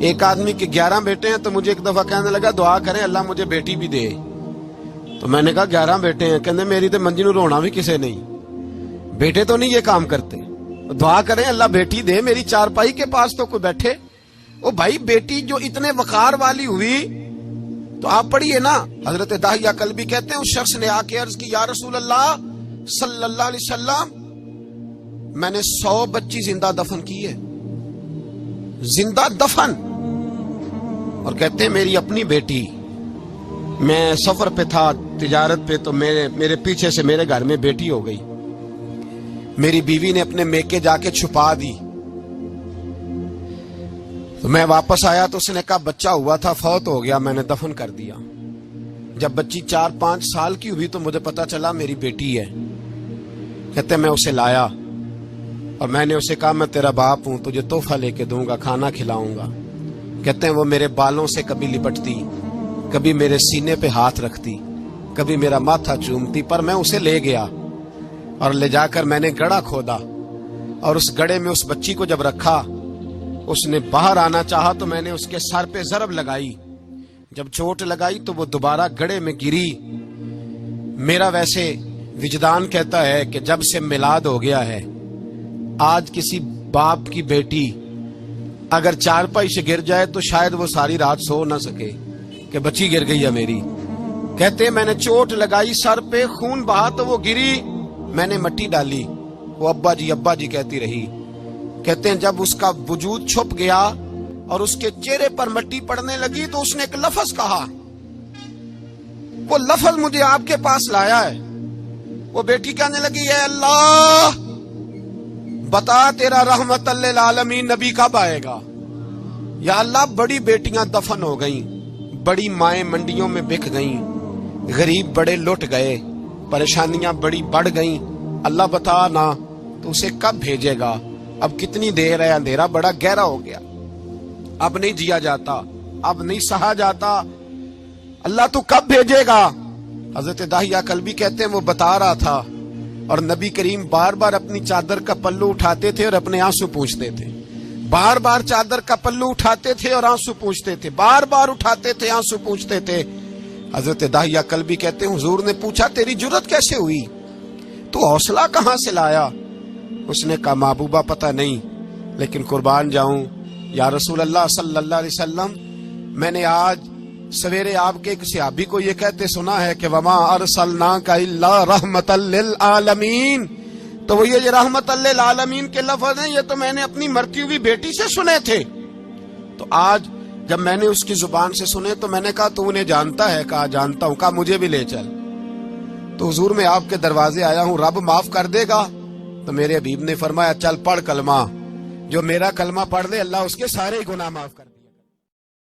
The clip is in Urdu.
ایک آدمی کے 11 بیٹے ہیں تو مجھے ایک دفعہ کہنے لگا دعا کریں اللہ مجھے بیٹی بھی دے. تو میں نے کہا 11 بیٹے ہیں, کہنے میری تو منجی نو رونا بھی کسے نہیں, بیٹے تو نہیں یہ کام کرتے, دعا کریں اللہ بیٹی دے, میری چارپائی کے پاس تو کوئی بیٹھے. او بھائی بیٹی جو اتنے وقار والی ہوئی تو آپ پڑھیے نا, حضرت داہیہ کلبی کہتے ہیں اس شخص نے آ کے عرض کی یا رسول اللہ صلی اللہ علیہ وسلم میں نے 100 بچی زندہ دفن کی ہے, زندہ دفن. اور کہتے ہیں میری اپنی بیٹی, میں سفر پہ تھا تجارت پہ, تو میرے پیچھے سے میرے گھر میں بیٹی ہو گئی, میری بیوی نے اپنے میکے جا کے چھپا دی. تو میں واپس آیا تو اس نے کہا بچہ ہوا تھا فوت ہو گیا, میں نے دفن کر دیا. جب بچی 4-5 سال کی ہوئی تو مجھے پتا چلا میری بیٹی ہے. کہتے میں اسے لایا اور میں نے اسے کہا میں تیرا باپ ہوں, تجھے تحفہ لے کے دوں گا, کھانا کھلاؤں گا. کہتے ہیں وہ میرے بالوں سے کبھی لپٹتی, کبھی میرے سینے پہ ہاتھ رکھتی, کبھی میرا ماتھا چومتی, پر میں اسے لے گیا اور لے جا کر میں نے گڑھا کھودا, اور اس گڑھے میں اس بچی کو جب رکھا, اس نے باہر آنا چاہا تو میں نے اس کے سر پہ ضرب لگائی. جب چوٹ لگائی تو وہ دوبارہ گڑھے میں گری. میرا ویسے وجدان کہتا ہے کہ جب سے میلاد ہو گیا ہے, آج کسی باپ کی بیٹی اگر چارپائی سے گر جائے تو شاید وہ ساری رات سو نہ سکے کہ بچی گر گئی ہے میری. کہتے ہیں میں نے چوٹ لگائی, سر پہ خون بہا تو وہ گری, میں نے مٹی ڈالی, وہ ابا جی کہتی رہی. کہتے ہیں جب اس کا وجود چھپ گیا اور اس کے چہرے پر مٹی پڑنے لگی تو اس نے ایک لفظ کہا, وہ لفظ مجھے آپ کے پاس لایا ہے. وہ بیٹی کہنے لگی اے اللہ بتا تیرا رحمت للعالمین نبی کب آئے گا. یا اللہ بڑی بیٹیاں دفن ہو گئیں, بڑی مائیں منڈیوں میں بک گئیں, غریب بڑے لٹ گئے, پریشانیاں بڑی بڑھ گئیں, اللہ بتا نا تو اسے کب بھیجے گا. اب کتنی دیر ہے, اندھیرا بڑا گہرا ہو گیا, اب نہیں جیا جاتا, اب نہیں سہا جاتا, اللہ تو کب بھیجے گا. حضرت داہیہ کلبی کہتے ہیں وہ بتا رہا تھا اور نبی کریم بار بار اپنی چادر کا پلو اٹھاتے تھے اور اپنے آنسو پوچھتے تھے, بار بار چادر کا پلو اٹھاتے تھے اور آنسو پوچھتے تھے, بار بار اٹھاتے تھے آنسو پوچھتے تھے. حضرت داہیہ کلبی کہتے ہیں حضور نے پوچھا تیری جرت کیسے ہوئی, تو حوصلہ کہاں سے لایا. اس نے کہا محبوبہ پتہ نہیں, لیکن قربان جاؤں یا رسول اللہ صلی اللہ علیہ وسلم میں نے آج سویرے آپ کے ایک صحابی کو یہ کہتے سنا ہے کہ وما ارسلناک الا رحمتا للعالمین. تو وہ یہ رحمتا للعالمین کے لفظ ہیں, یہ تو میں نے اپنی مرتی ہوئی بیٹی سے سنے تھے. تو آج جب میں نے اس کی زبان سے سنے تو میں نے کہا تو انہیں جانتا ہے, کہا جانتا ہوں, کہا مجھے بھی لے چل. تو حضور میں آپ کے دروازے آیا ہوں, رب معاف کر دے گا. تو میرے حبیب نے فرمایا چل پڑھ کلمہ, جو میرا کلمہ پڑھ لے اللہ اس کے سارے گناہ معاف کر